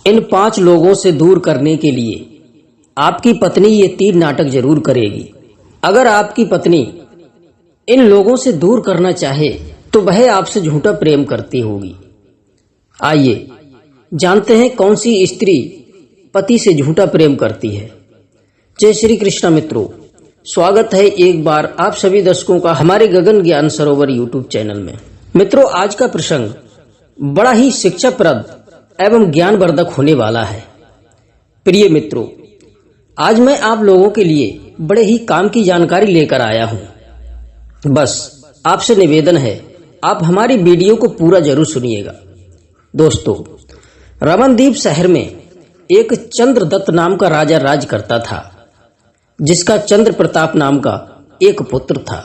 इन 5 लोगों से दूर करने के लिए आपकी पत्नी ये 3 नाटक जरूर करेगी। अगर आपकी पत्नी इन लोगों से दूर करना चाहे तो वह आपसे झूठा प्रेम करती होगी। आइए जानते हैं कौन सी स्त्री पति से झूठा प्रेम करती है। जय श्री कृष्ण मित्रों, स्वागत है एक बार आप सभी दर्शकों का हमारे गगन ज्ञान सरोवर यूट्यूब चैनल में। मित्रों, आज का प्रसंग बड़ा ही शिक्षाप्रद एवं ज्ञानवर्धक होने वाला है। प्रिय मित्रों, आज मैं आप लोगों के लिए बड़े ही काम की जानकारी लेकर आया हूं। बस आपसे निवेदन है, आप हमारी वीडियो को पूरा जरूर सुनिएगा। दोस्तों, रमनदीप शहर में एक चंद्रदत्त नाम का राजा राज करता था, जिसका चंद्र प्रताप नाम का एक पुत्र था।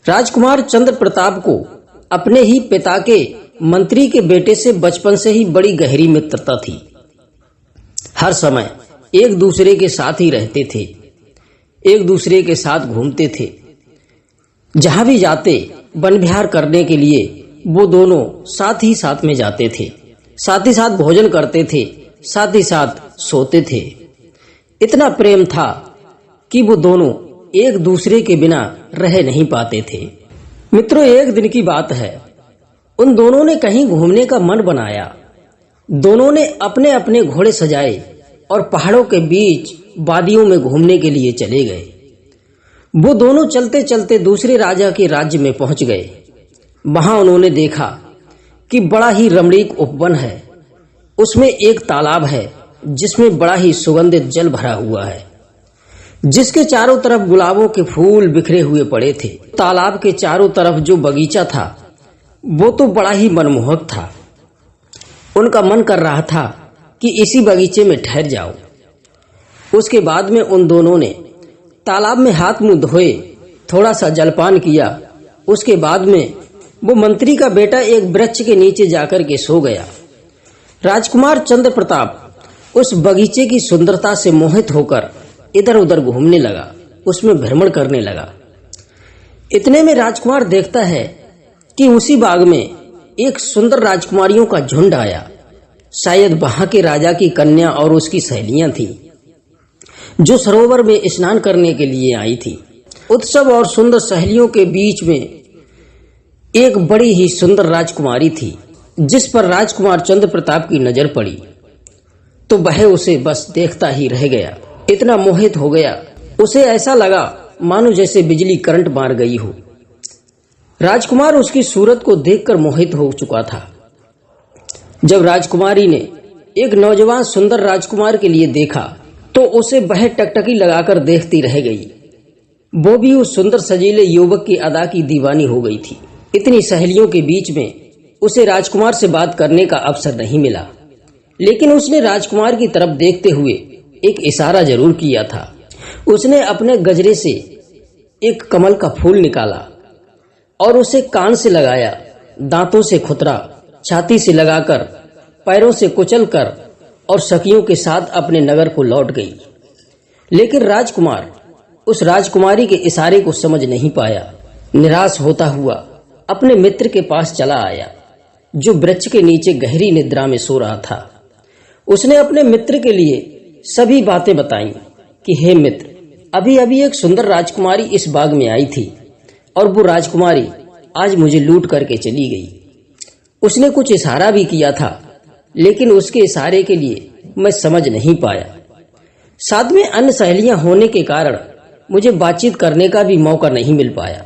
राजकुमार चंद्र प्रताप को अपने ही पिता के मंत्री के बेटे से बचपन से ही बड़ी गहरी मित्रता थी। हर समय एक दूसरे के साथ ही रहते थे, एक दूसरे के साथ घूमते थे। जहां भी जाते वन विहार करने के लिए वो दोनों साथ ही साथ में जाते थे, साथ ही साथ भोजन करते थे, साथ ही साथ सोते थे। इतना प्रेम था कि वो दोनों एक दूसरे के बिना रह नहीं पाते थे। मित्रों, एक दिन की बात है, उन दोनों ने कहीं घूमने का मन बनाया। दोनों ने अपने अपने घोड़े सजाए और पहाड़ों के बीच वादियों में घूमने के लिए चले गए। वो दोनों चलते चलते दूसरे राजा के राज्य में पहुंच गए। वहां उन्होंने देखा कि बड़ा ही रमणीक उपवन है। उसमें एक तालाब है जिसमें बड़ा ही सुगंधित जल भरा हुआ है, जिसके चारों तरफ गुलाबों के फूल बिखरे हुए पड़े थे। तालाब के चारों तरफ जो बगीचा था वो तो बड़ा ही मनमोहक था। उनका मन कर रहा था कि इसी बगीचे में ठहर जाओ। उसके बाद में उन दोनों ने तालाब में हाथ मुंह धोए, थोड़ा सा जलपान किया। उसके बाद में वो मंत्री का बेटा एक वृक्ष के नीचे जाकर के सो गया। राजकुमार चंद्र प्रताप उस बगीचे की सुंदरता से मोहित होकर इधर उधर घूमने लगा, उसमें भ्रमण करने लगा। इतने में राजकुमार देखता है कि उसी बाग में एक सुंदर राजकुमारियों का झुंड आया। शायद वहां के राजा की कन्या और उसकी सहेलियां थीं, जो सरोवर में स्नान करने के लिए आई थी। उत्सव और सुंदर सहेलियों के बीच में एक बड़ी ही सुंदर राजकुमारी थी, जिस पर राजकुमार चंद्र प्रताप की नजर पड़ी तो वह उसे बस देखता ही रह गया। इतना मोहित हो गया, उसे ऐसा लगा मानो जैसे बिजली करंट मार गई हो। राजकुमार उसकी सूरत को देखकर मोहित हो चुका था। जब राजकुमारी ने एक नौजवान सुंदर राजकुमार के लिए देखा तो उसे वह टकटकी लगाकर देखती रह गई। वो भी उस सुंदर सजीले युवक की अदा की दीवानी हो गई थी। इतनी सहेलियों के बीच में उसे राजकुमार से बात करने का अवसर नहीं मिला, लेकिन उसने राजकुमार की तरफ देखते हुए एक इशारा जरूर किया था। उसने अपने गजरे से एक कमल का फूल निकाला और उसे कान से लगाया, दांतों से खुतरा, छाती से लगाकर, पैरों से कुचलकर और सखियों के साथ अपने नगर को लौट गई। लेकिन राजकुमार उस राजकुमारी के इशारे को समझ नहीं पाया। निराश होता हुआ अपने मित्र के पास चला आया, जो वृक्ष के नीचे गहरी निद्रा में सो रहा था। उसने अपने मित्र के लिए सभी बातें बताई कि हे मित्र, अभी अभी एक सुंदर राजकुमारी इस बाग में आई थी और वो राजकुमारी आज मुझे लूट करके चली गई। उसने कुछ इशारा भी किया था, लेकिन उसके इशारे के लिए मैं समझ नहीं पाया। साथ में अन्य सहेलियां होने के कारण मुझे बातचीत करने का भी मौका नहीं मिल पाया।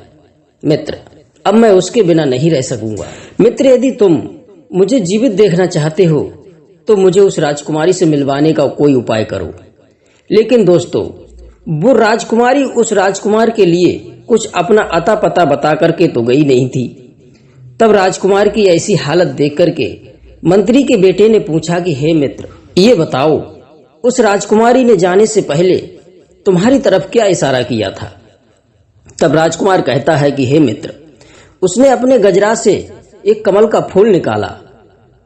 मित्र, अब मैं उसके बिना नहीं रह सकूंगा। मित्र, यदि तुम मुझे जीवित देखना चाहते हो तो मुझे उस राजकुमारी से मिलवाने का कोई उपाय करो। लेकिन दोस्तों, वो राजकुमारी उस राजकुमार के लिए कुछ अपना अता पता बता करके तो गई नहीं थी। तब राजकुमार की ऐसी हालत देख करके मंत्री के बेटे ने पूछा कि हे मित्र, ये बताओ, उस राजकुमारी ने जाने से पहले तुम्हारी तरफ क्या इशारा किया था? तब राजकुमार कहता है कि हे मित्र, उसने अपने गजरा से एक कमल का फूल निकाला,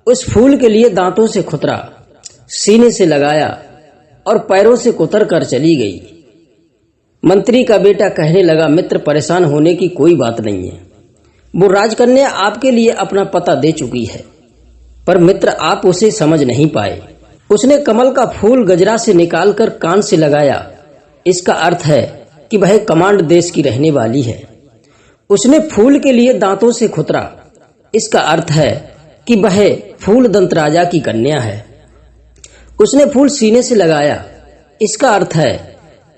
उस फूल के लिए दांतों से खुतरा, सीने से लगाया और पैरों से कुतर कर चली गई। मंत्री का बेटा कहने लगा, मित्र, परेशान होने की कोई बात नहीं है। वो राजकन्या आपके लिए अपना पता दे चुकी है। पर मित्र आप उसे समझ नहीं पाए। उसने कमल का फूल गजरा से निकालकर कान से लगाया। इसका अर्थ है कि वह कमांड देश की रहने वाली है। उसने फूल के लिए दांतों से खुतरा। इसका अर्थ है कि वह फूल दंत राजा की कन्या है। उसने फूल सीने से लगाया। इसका अर्थ है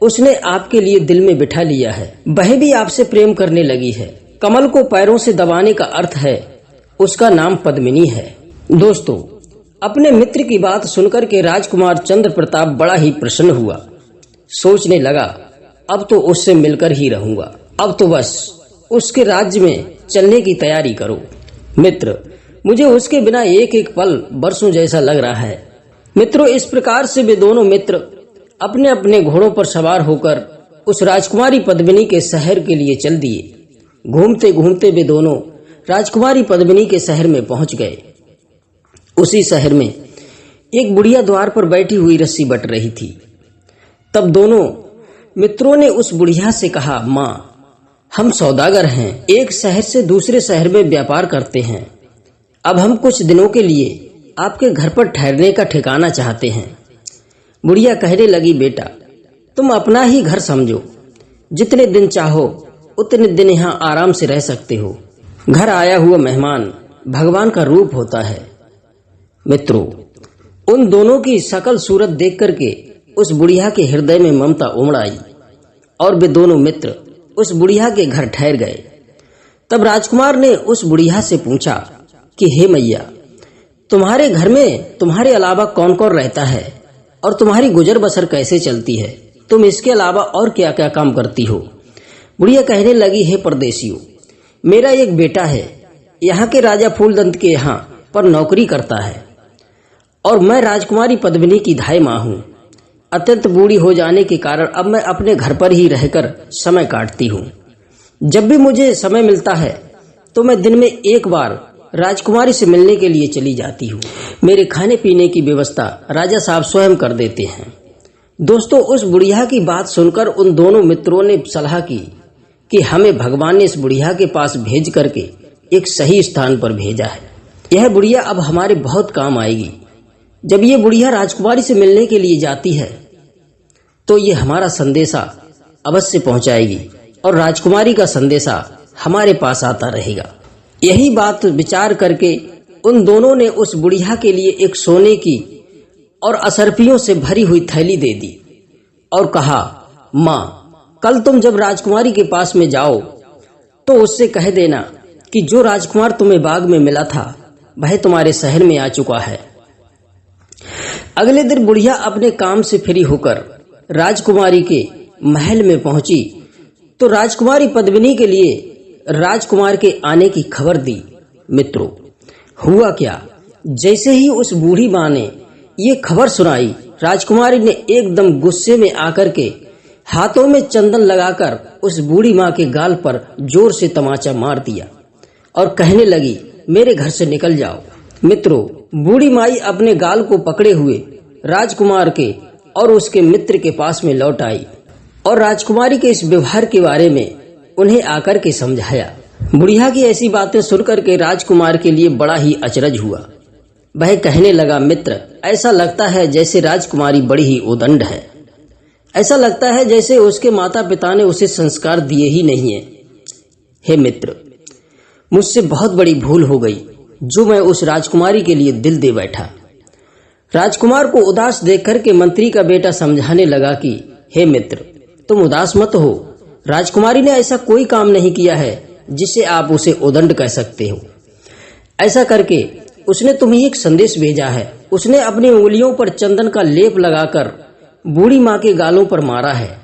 उसने आपके लिए दिल में बिठा लिया है। वह भी आपसे प्रेम करने लगी है। कमल को पैरों से दबाने का अर्थ है उसका नाम पद्मिनी है। दोस्तों, अपने मित्र की बात सुनकर के राजकुमार चंद्र प्रताप बड़ा ही प्रसन्न हुआ। सोचने लगा अब तो उससे मिलकर ही रहूंगा। अब तो बस उसके राज्य में चलने की तैयारी करो। मित्र, मुझे उसके बिना एक एक पल बरसों जैसा लग रहा है। मित्रों, इस प्रकार से वे दोनों मित्र अपने अपने घोड़ों पर सवार होकर उस राजकुमारी पद्मिनी के शहर के लिए चल दिए। घूमते घूमते वे दोनों राजकुमारी पद्मिनी के शहर में पहुंच गए। उसी शहर में एक बुढ़िया द्वार पर बैठी हुई रस्सी बट रही थी। तब दोनों मित्रों ने उस बुढ़िया से कहा, माँ, हम सौदागर हैं, एक शहर से दूसरे शहर में व्यापार करते हैं। अब हम कुछ दिनों के लिए आपके घर पर ठहरने का ठिकाना चाहते हैं। बुढ़िया कहने लगी, बेटा, तुम अपना ही घर समझो। जितने दिन चाहो उतने दिन यहाँ आराम से रह सकते हो। घर आया हुआ मेहमान भगवान का रूप होता है। मित्रों, उन दोनों की सकल सूरत देख करके उस बुढ़िया के हृदय में ममता उमड़ आई और वे दोनों मित्र उस बुढ़िया के घर ठहर गए। तब राजकुमार ने उस बुढ़िया से पूछा कि हे मैया, तुम्हारे घर में तुम्हारे अलावा कौन कौन रहता है और तुम्हारी गुजर बसर कैसे चलती है? तुम इसके अलावा और क्या क्या काम करती हो? बुढ़िया कहने लगी, हे परदेशियों, मेरा एक बेटा है, यहाँ के राजा फूलदंत के यहाँ पर नौकरी करता है और मैं राजकुमारी पद्मिनी की धाई माँ हूँ। अत्यंत बूढ़ी हो जाने के कारण अब मैं अपने घर पर ही रहकर समय काटती हूँ। जब भी मुझे समय मिलता है तो मैं दिन में एक बार राजकुमारी से मिलने के लिए चली जाती हूँ। मेरे खाने पीने की व्यवस्था राजा साहब स्वयं कर देते हैं। दोस्तों, उस बुढ़िया की बात सुनकर उन दोनों मित्रों ने सलाह की कि हमें भगवान ने इस बुढ़िया के पास भेज करके एक सही स्थान पर भेजा है। यह बुढ़िया अब हमारे बहुत काम आएगी। जब ये बुढ़िया राजकुमारी से मिलने के लिए जाती है तो ये हमारा संदेशा अवश्य पहुंचाएगी और राजकुमारी का संदेशा हमारे पास आता रहेगा। यही बात विचार करके उन दोनों ने उस बुढ़िया के लिए एक सोने की और असरफियों से भरी हुई थैली दे दी और कहा, माँ, कल तुम जब राजकुमारी के पास में जाओ तो उससे कह देना कि जो राजकुमार तुम्हें बाग में मिला था वह तुम्हारे शहर में आ चुका है। अगले दिन बुढ़िया अपने काम से फ्री होकर राजकुमारी के महल में पहुंची तो राजकुमारी पद्मिनी के लिए राजकुमार के आने की खबर दी। मित्रों, हुआ क्या, जैसे ही उस बूढ़ी माँ ने ये खबर सुनाई, राजकुमारी ने एकदम गुस्से में आकर के हाथों में चंदन लगाकर उस बूढ़ी माँ के गाल पर जोर से तमाचा मार दिया और कहने लगी, मेरे घर से निकल जाओ। मित्रों, बूढ़ी माई अपने गाल को पकड़े हुए राजकुमार के और उसके मित्र के पास में लौट आई और राजकुमारी के इस व्यवहार के बारे में उन्हें आकर के समझाया। बुढ़िया की ऐसी बातें सुनकर के राजकुमार के लिए बड़ा ही अचरज हुआ। वह कहने लगा, मित्र, ऐसा लगता है जैसे राजकुमारी बड़ी ही उदंड है। ऐसा लगता है जैसे उसके माता पिता ने उसे संस्कार दिए ही नहीं है। हे मित्र, मुझसे बहुत बड़ी भूल हो गई जो मैं उस राजकुमारी के लिए दिल दे बैठा। राजकुमार को उदास देख करके मंत्री का बेटा समझाने लगा कि हे मित्र, तुम उदास मत हो। राजकुमारी ने ऐसा कोई काम नहीं किया है जिसे आप उसे उदंड कह सकते हो। ऐसा करके उसने तुम्हें एक संदेश भेजा है। उसने अपनी उंगलियों पर चंदन का लेप लगाकर बूढ़ी माँ के गालों पर मारा है।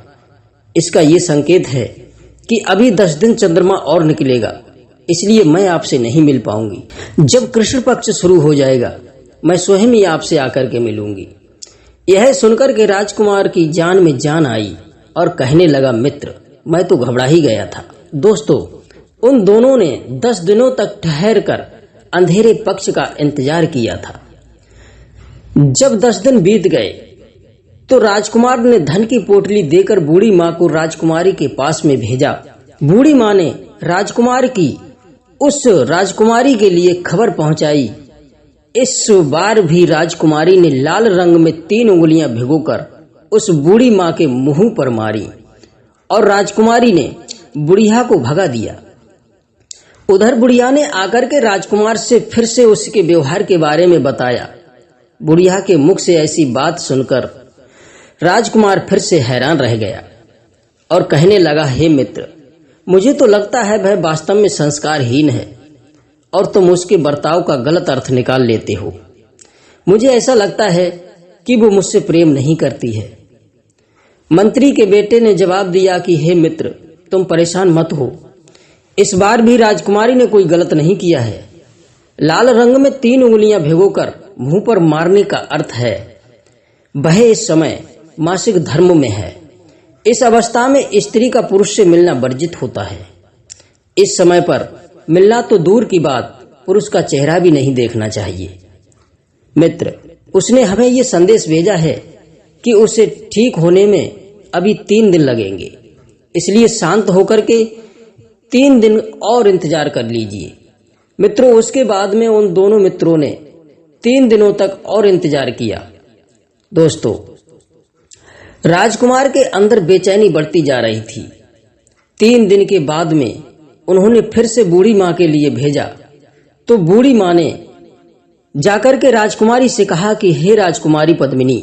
इसका ये संकेत है कि अभी 10 दिन चंद्रमा और निकलेगा, इसलिए मैं आपसे नहीं मिल पाऊंगी। जब कृष्ण पक्ष शुरू हो जाएगा मैं स्वयं ही आपसे आकर के मिलूंगी। यह सुनकर के राजकुमार की जान में जान आई और कहने लगा, मित्र, मैं तो घबरा ही गया था। दोस्तों, उन दोनों ने 10 दिनों तक ठहर कर अंधेरे पक्ष का इंतजार किया था। जब 10 दिन बीत गए तो राजकुमार ने धन की पोटली देकर बूढ़ी माँ को राजकुमारी के पास में भेजा। बूढ़ी माँ ने राजकुमार की उस राजकुमारी के लिए खबर पहुंचाई इस बार भी राजकुमारी ने लाल रंग में 3 उंगलियां भिगोकर उस बूढ़ी मां के मुंह पर मारी और राजकुमारी ने बुढ़िया को भगा दिया। उधर बुढ़िया ने आकर के राजकुमार से फिर से उसके व्यवहार के बारे में बताया। बुढ़िया के मुख से ऐसी बात सुनकर राजकुमार फिर से हैरान रह गया और कहने लगा, हे मित्र, मुझे तो लगता है वह वास्तव में संस्कारहीन है और तुम उसके बर्ताव का गलत अर्थ निकाल लेते हो। मुझे ऐसा लगता है कि वो मुझसे प्रेम नहीं करती है। मंत्री के बेटे ने जवाब दिया कि हे मित्र, तुम परेशान मत हो, इस बार भी राजकुमारी ने कोई गलत नहीं किया है। लाल रंग में 3 उंगलियां भिगोकर मुंह पर मारने का अर्थ है वह इस समय मासिक धर्म में है। इस अवस्था में स्त्री का पुरुष से मिलना वर्जित होता है। इस समय पर मिलना तो दूर की बात, पुरुष का चेहरा भी नहीं देखना चाहिए। मित्र, उसने हमें ये संदेश भेजा है कि उसे ठीक होने में अभी 3 दिन लगेंगे, इसलिए शांत होकर के 3 दिन और इंतजार कर लीजिए। मित्रों, उसके बाद में उन दोनों मित्रों ने 3 दिनों तक और इंतजार किया। दोस्तों, राजकुमार के अंदर बेचैनी बढ़ती जा रही थी। 3 दिन के बाद में उन्होंने फिर से बूढ़ी मां के लिए भेजा तो बूढ़ी मां ने जाकर के राजकुमारी से कहा कि हे राजकुमारी पद्मिनी,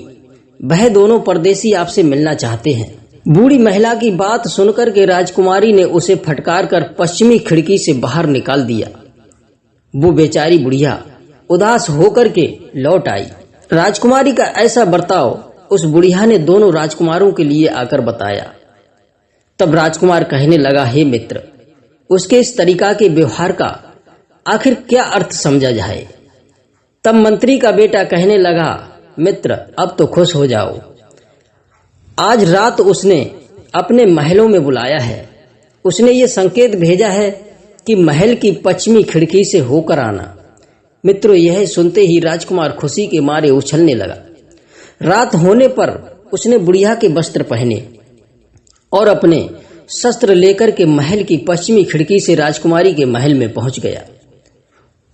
वह दोनों परदेसी आपसे मिलना चाहते हैं। बूढ़ी महिला की बात सुनकर के राजकुमारी ने उसे फटकार कर पश्चिमी खिड़की से बाहर निकाल दिया। वो बेचारी बुढ़िया उदास होकर के लौट आई। राजकुमारी का ऐसा बर्ताव उस बुढ़िया ने दोनों राजकुमारों के लिए आकर बताया। तब राजकुमार कहने लगा, हे मित्र, उसके इस तरीका के व्यवहार का आखिर क्या अर्थ समझा जाए। तब मंत्री का बेटा कहने लगा, मित्र, अब तो खुश हो जाओ, आज रात उसने अपने महलों में बुलाया है। उसने ये संकेत भेजा है कि महल की पश्चिमी खिड़की से होकर आना। मित्रों, यह सुनते ही राजकुमार खुशी के मारे उछलने लगा। रात होने पर उसने बुढ़िया के वस्त्र पहने और अपने शस्त्र लेकर के महल की पश्चिमी खिड़की से राजकुमारी के महल में पहुंच गया।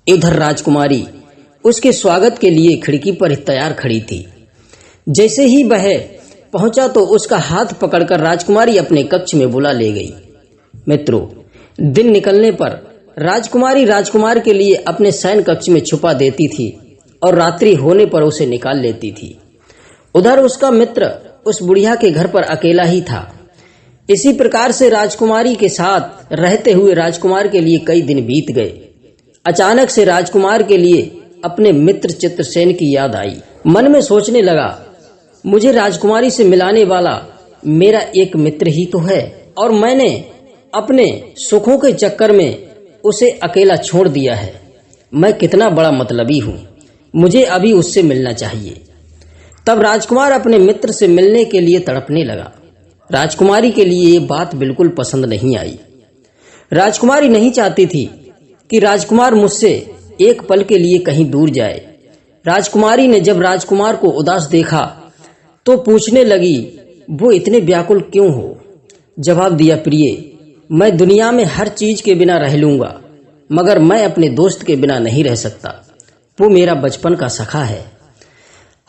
इधर राजकुमारी उसके स्वागत के लिए खिड़की पर तैयार खड़ी थी। जैसे ही वह पहुंचा तो उसका हाथ पकड़कर राजकुमारी अपने कक्ष में बुला ले गई। मित्रों, दिन निकलने पर राजकुमारी राजकुमार के लिए अपने शयन कक्ष में छुपा देती थी और रात्रि होने पर उसे निकाल लेती थी। उधर उसका मित्र उस बुढ़िया के घर पर अकेला ही था। इसी प्रकार से राजकुमारी के साथ रहते हुए राजकुमार के लिए कई दिन बीत गए। अचानक से राजकुमार के लिए अपने मित्र चित्रसेन की याद आई। मन में सोचने लगा, मुझे राजकुमारी से मिलाने वाला मेरा एक मित्र ही तो है और मैंने अपने सुखों के चक्कर में उसे अकेला छोड़ दिया है। मैं कितना बड़ा मतलबी हूँ, मुझे अभी उससे मिलना चाहिए। तब राजकुमार अपने मित्र से मिलने के लिए तड़पने लगा। राजकुमारी के लिए ये बात बिल्कुल पसंद नहीं आई। राजकुमारी नहीं चाहती थी कि राजकुमार मुझसे एक पल के लिए कहीं दूर जाए। राजकुमारी ने जब राजकुमार को उदास देखा तो पूछने लगी, वो इतने व्याकुल क्यों हो? जवाब दिया, प्रिय, मैं दुनिया में हर चीज के बिना रह लूंगा, मगर मैं अपने दोस्त के बिना नहीं रह सकता। वो मेरा बचपन का सखा है।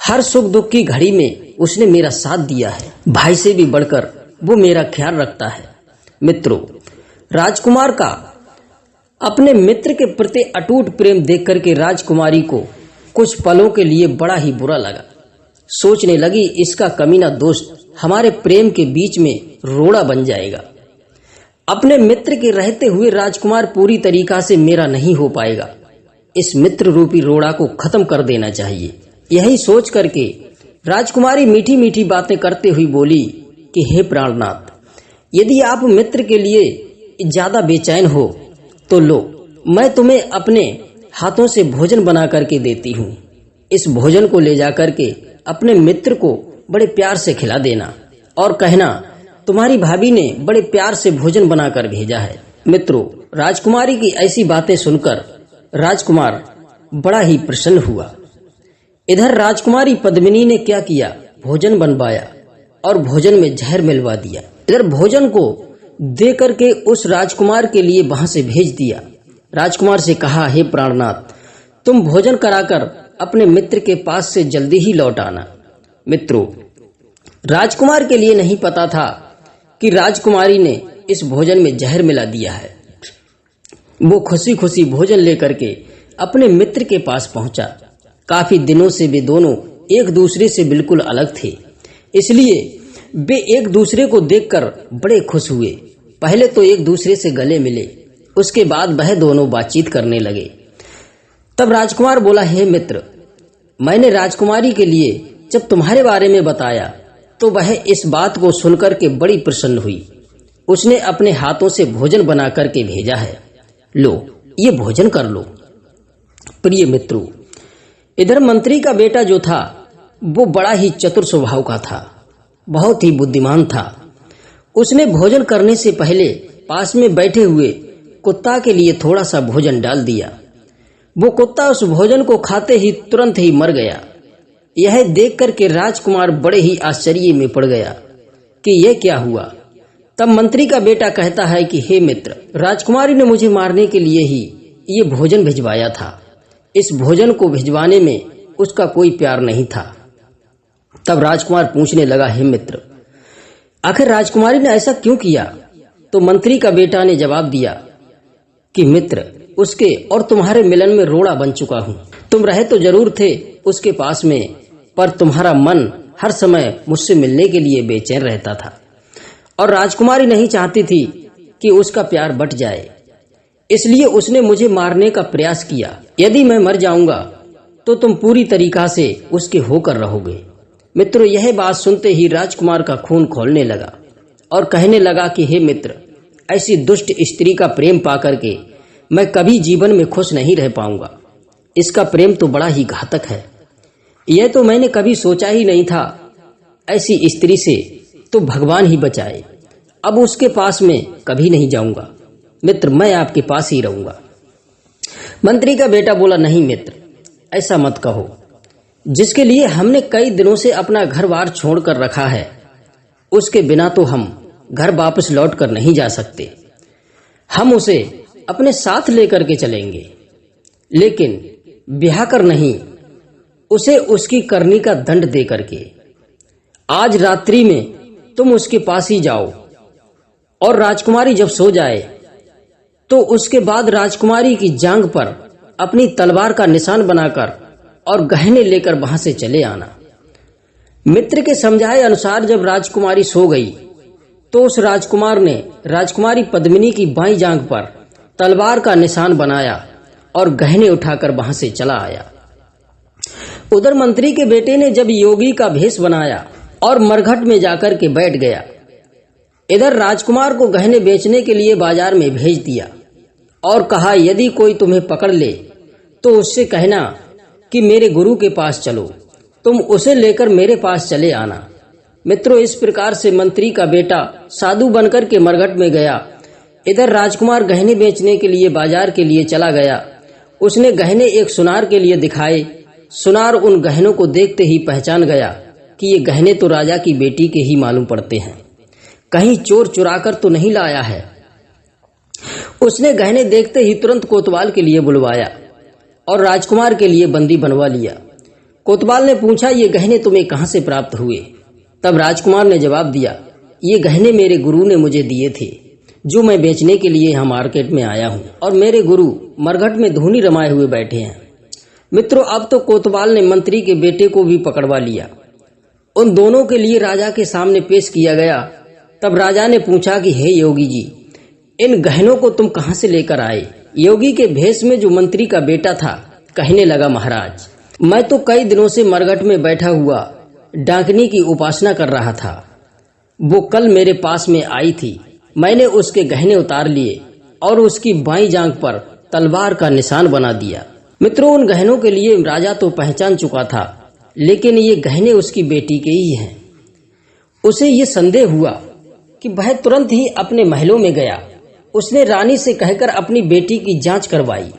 हर सुख दुख की घड़ी में उसने मेरा साथ दिया है। भाई से भी बढ़कर वो मेरा ख्याल रखता है। मित्रों, राजकुमार का अपने मित्र के प्रति अटूट प्रेम देख करके राजकुमारी को कुछ पलों के लिए बड़ा ही बुरा लगा। सोचने लगी, इसका कमीना दोस्त हमारे प्रेम के बीच में रोड़ा बन जाएगा। अपने मित्र के रहते हुए राजकुमार पूरी तरीका से मेरा नहीं हो पाएगा। इस मित्र रूपी रोड़ा को खत्म कर देना चाहिए। यही सोच करके राजकुमारी मीठी मीठी बातें करते हुई बोली कि हे प्राणनाथ, यदि आप मित्र के लिए ज्यादा बेचैन हो तो लो, मैं तुम्हें अपने हाथों से भोजन बना करके देती हूँ। इस भोजन को ले जा करके अपने मित्र को बड़े प्यार से खिला देना और कहना, तुम्हारी भाभी ने बड़े प्यार से भोजन बनाकर भेजा है। मित्रों, राजकुमारी की ऐसी बातें सुनकर राजकुमार बड़ा ही प्रसन्न हुआ। इधर राजकुमारी पद्मिनी ने क्या किया, भोजन बनवाया और भोजन में जहर मिलवा दिया। इधर भोजन को दे करके उस राजकुमार के लिए वहां से भेज दिया। राजकुमार से कहा, हे प्राणनाथ, तुम भोजन कराकर अपने मित्र के पास से जल्दी ही लौट आना। मित्रों, राजकुमार के लिए नहीं पता था कि राजकुमारी ने इस भोजन में जहर मिला दिया है। वो खुशी खुशी भोजन लेकर के अपने मित्र के पास पहुंचा। काफी दिनों से वे दोनों एक दूसरे से बिल्कुल अलग थे, इसलिए वे एक दूसरे को देखकर बड़े खुश हुए। पहले तो एक दूसरे से गले मिले, उसके बाद वह दोनों बातचीत करने लगे। तब राजकुमार बोला, हे मित्र, मैंने राजकुमारी के लिए जब तुम्हारे बारे में बताया तो वह इस बात को सुनकर के बड़ी प्रसन्न हुई। उसने अपने हाथों से भोजन बना करके भेजा है, लो ये भोजन कर लो। प्रिय मित्रों, इधर मंत्री का बेटा जो था वो बड़ा ही चतुर स्वभाव का था, बहुत ही बुद्धिमान था। उसने भोजन करने से पहले पास में बैठे हुए कुत्ता के लिए थोड़ा सा भोजन डाल दिया। वो कुत्ता उस भोजन को खाते ही तुरंत ही मर गया। यह देख करके राजकुमार बड़े ही आश्चर्य में पड़ गया कि यह क्या हुआ। तब मंत्री का बेटा कहता है कि हे मित्र, राजकुमारी ने मुझे मारने के लिए ही ये भोजन भिजवाया था। इस भोजन को भिजवाने में उसका कोई प्यार नहीं था। तब राजकुमार पूछने लगा, हे मित्र, आखिर राजकुमारी ने ऐसा क्यों किया? तो मंत्री का बेटा ने जवाब दिया कि मित्र, उसके और तुम्हारे मिलन में रोड़ा बन चुका हूं। तुम रहे तो जरूर थे उसके पास में, पर तुम्हारा मन हर समय मुझसे मिलने के लिए बेचैन रहता था और राजकुमारी नहीं चाहती थी कि उसका प्यार बट जाए, इसलिए उसने मुझे मारने का प्रयास किया। यदि मैं मर जाऊंगा तो तुम पूरी तरीका से उसके होकर रहोगे। मित्रों, यह बात सुनते ही राजकुमार का खून खौलने लगा और कहने लगा कि हे मित्र, ऐसी दुष्ट स्त्री का प्रेम पाकर के मैं कभी जीवन में खुश नहीं रह पाऊंगा। इसका प्रेम तो बड़ा ही घातक है। यह तो मैंने कभी सोचा ही नहीं था। ऐसी स्त्री से तो भगवान ही बचाए। अब उसके पास में कभी नहीं जाऊंगा। मित्र, मैं आपके पास ही रहूंगा। मंत्री का बेटा बोला, नहीं मित्र, ऐसा मत कहो। जिसके लिए हमने कई दिनों से अपना घर बार छोड़कर रखा है, उसके बिना तो हम घर वापस लौट कर नहीं जा सकते। हम उसे अपने साथ लेकर के चलेंगे, लेकिन ब्याह कर नहीं, उसे उसकी करनी का दंड दे करके। आज रात्रि में तुम उसके पास ही जाओ और राजकुमारी जब सो जाए तो उसके बाद राजकुमारी की जांघ पर अपनी तलवार का निशान बनाकर और गहने लेकर वहां से चले आना। मित्र के समझाए अनुसार जब राजकुमारी सो गई तो उस राजकुमार ने राजकुमारी पद्मिनी की बाईं जांघ पर तलवार का निशान बनाया और गहने उठाकर वहां से चला आया। उधर मंत्री के बेटे ने जब योगी का भेष बनाया और मरघट में जाकर के बैठ गया। इधर राजकुमार को गहने बेचने के लिए बाजार में भेज दिया और कहा, यदि कोई तुम्हें पकड़ ले तो उससे कहना कि मेरे गुरु के पास चलो, तुम उसे लेकर मेरे पास चले आना। मित्रों, इस प्रकार से मंत्री का बेटा साधु बनकर के मरघट में गया। इधर राजकुमार गहने बेचने के लिए बाजार के लिए चला गया। उसने गहने एक सुनार के लिए दिखाए। सुनार उन गहनों को देखते ही पहचान गया कि ये गहने तो राजा की बेटी के ही मालूम पड़ते हैं, कहीं चोर चुराकर तो नहीं लाया है। उसने गहने देखते ही तुरंत कोतवाल के लिए बुलवाया और राजकुमार के लिए बंदी बनवा लिया। कोतवाल ने पूछा, ये गहने तुम्हें कहां से प्राप्त हुए? तब राजकुमार ने जवाब दिया, ये गहने मेरे गुरु ने मुझे दिए थे, जो मैं बेचने के लिए यहाँ मार्केट में आया हूँ और मेरे गुरु मरघट में धूनी रमाए हुए बैठे हैं। मित्रों, अब तो कोतवाल ने मंत्री के बेटे को भी पकड़वा लिया। उन दोनों के लिए राजा के सामने पेश किया गया। तब राजा ने पूछा कि हे योगी जी, इन गहनों को तुम कहां से लेकर आए? योगी के भेष में जो मंत्री का बेटा था कहने लगा, महाराज, मैं तो कई दिनों से मरघट में बैठा हुआ डाकनी की उपासना कर रहा था। वो कल मेरे पास में आई थी। मैंने उसके गहने उतार लिए और उसकी बाईं जांघ पर तलवार का निशान बना दिया। मित्रों, उन गहनों के लिए राजा तो पहचान चुका था, लेकिन ये गहने उसकी बेटी के ही हैं। उसे ये संदेह हुआ कि वह तुरंत ही अपने महलों में गया। उसने रानी से कहकर अपनी बेटी की जांच करवाई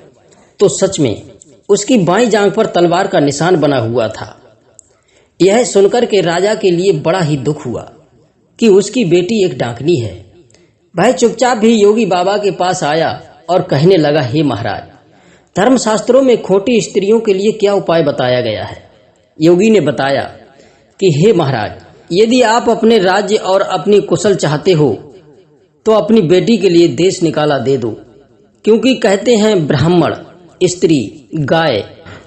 तो सच में उसकी बाईं जांघ पर तलवार का निशान बना हुआ था। यह सुनकर के राजा के लिए बड़ा ही दुख हुआ कि उसकी बेटी एक डाकनी है। वह चुपचाप भी योगी बाबा के पास आया और कहने लगा, हे महाराज, धर्मशास्त्रों में खोटी स्त्रियों के लिए क्या उपाय बताया गया है? योगी ने बताया कि हे महाराज, यदि आप अपने राज्य और अपनी कुशल चाहते हो तो अपनी बेटी के लिए देश निकाला दे दो, क्योंकि कहते हैं ब्राह्मण, स्त्री, गाय,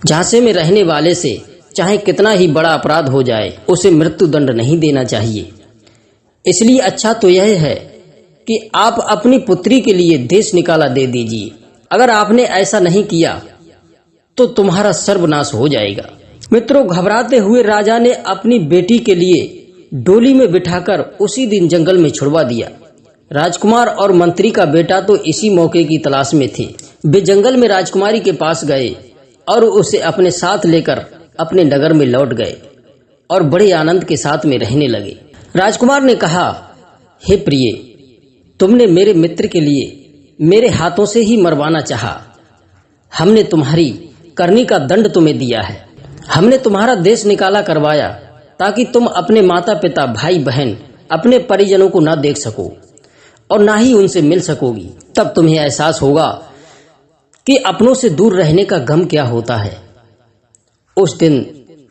झांसे में रहने वाले से चाहे कितना ही बड़ा अपराध हो जाए उसे मृत्यु दंड नहीं देना चाहिए। इसलिए अच्छा तो यह है कि आप अपनी पुत्री के लिए देश निकाला दे दीजिए। अगर आपने ऐसा नहीं किया तो तुम्हारा सर्वनाश हो जाएगा। मित्रों, घबराते हुए राजा ने अपनी बेटी के लिए डोली में बिठाकर उसी दिन जंगल में छुड़वा दिया। राजकुमार और मंत्री का बेटा तो इसी मौके की तलाश में थे। वे जंगल में राजकुमारी के पास गए और उसे अपने साथ लेकर अपने नगर में लौट गए और बड़े आनंद के साथ में रहने लगे। राजकुमार ने कहा, हे प्रिय, तुमने मेरे मित्र के लिए मेरे हाथों से ही मरवाना चाहा। हमने तुम्हारी करनी का दंड तुम्हें दिया है। हमने तुम्हारा देश निकाला करवाया ताकि तुम अपने माता पिता, भाई बहन, अपने परिजनों को ना देख सको और ना ही उनसे मिल सकोगी। तब तुम्हें एहसास होगा कि अपनों से दूर रहने का गम क्या होता है। उस दिन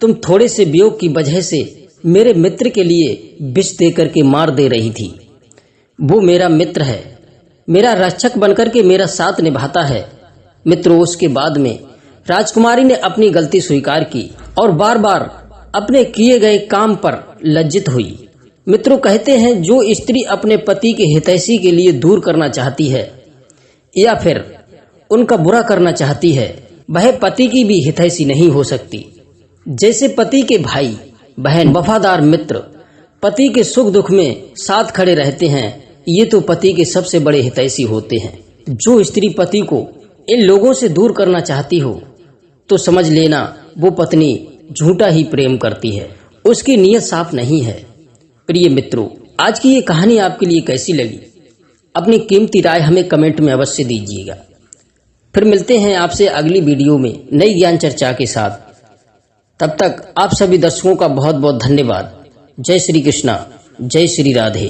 तुम थोड़े से वियोग की वजह से मेरे मित्र के लिए विष देकर के मार दे रही थी। वो मेरा मित्र है, मेरा रक्षक बनकर के मेरा साथ निभाता है। मित्रों, उसके बाद में राजकुमारी ने अपनी गलती स्वीकार की और बार बार अपने किए गए काम पर लज्जित हुई। मित्रों, कहते हैं जो स्त्री अपने पति के हितैषी के लिए दूर करना चाहती है या फिर उनका बुरा करना चाहती है, वह पति की भी हितैषी नहीं हो सकती। जैसे पति के भाई बहन, वफादार मित्र पति के सुख दुख में साथ खड़े रहते हैं, ये तो पति के सबसे बड़े हितैषी होते हैं। जो स्त्री पति को इन लोगों से दूर करना चाहती हो तो समझ लेना वो पत्नी झूठा ही प्रेम करती है, उसकी नीयत साफ नहीं है। प्रिय मित्रों, आज की ये कहानी आपके लिए कैसी लगी? अपनी कीमती राय हमें कमेंट में अवश्य दीजिएगा। फिर मिलते हैं आपसे अगली वीडियो में नई ज्ञान चर्चा के साथ। तब तक आप सभी दर्शकों का बहुत बहुत धन्यवाद। जय श्री कृष्णा, जय श्री राधे।